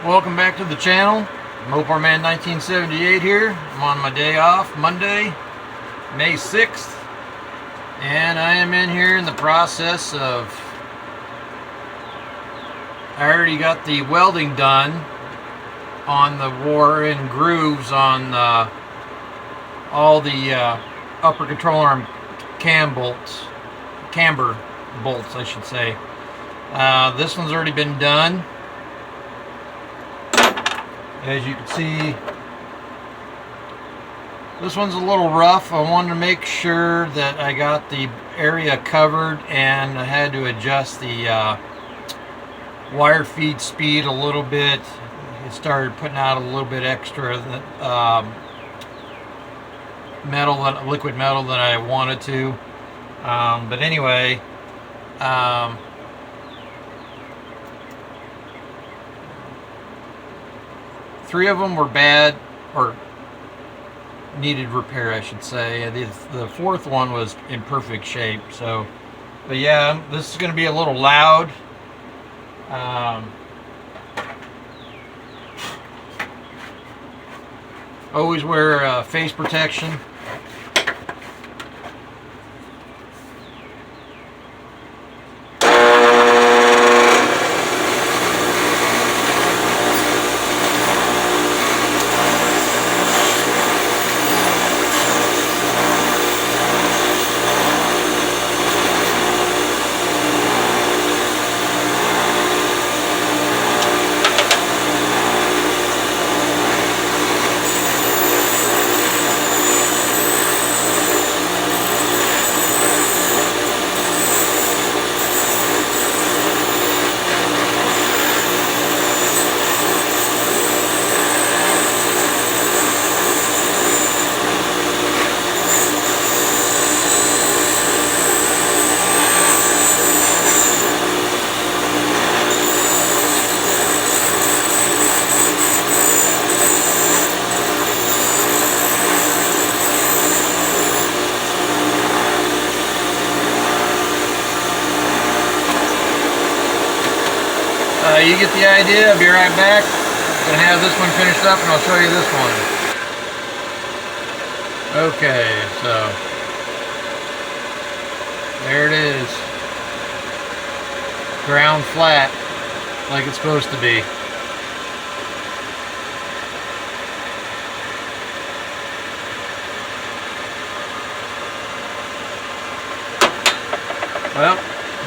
Welcome back to the channel. Mopar Man 1978 here. I'm on my day off, Monday, May 6th. And I am in here in the process of... I already got the welding done on the wore in grooves on all the upper control arm camber bolts, I should say. This one's already been done. As you can see, this one's a little rough. I wanted to make sure that I got the area covered, and I had to adjust the wire feed speed a little bit. It started putting out a little bit extra liquid metal than I wanted to. But anyway, three of them were bad, or needed repair, I should say. The fourth one was in perfect shape. So, but yeah, this is going to be a little loud. Always wear face protection. You get the idea. I'll be right back. I'm going to have this one finished up and I'll show you this one. Okay, so there it is. Ground flat, like it's supposed to be. Well,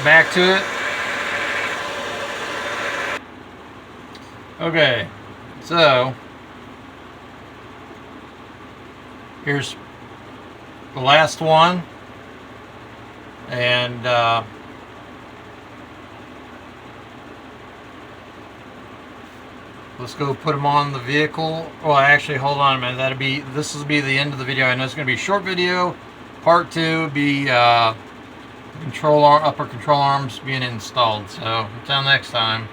back to it. Okay, so here's the last one, and let's go put them on the vehicle. Well, actually, hold on a minute. This will be the end of the video. I know it's going to be a short video. Part 2 be upper control arms being installed. So until next time.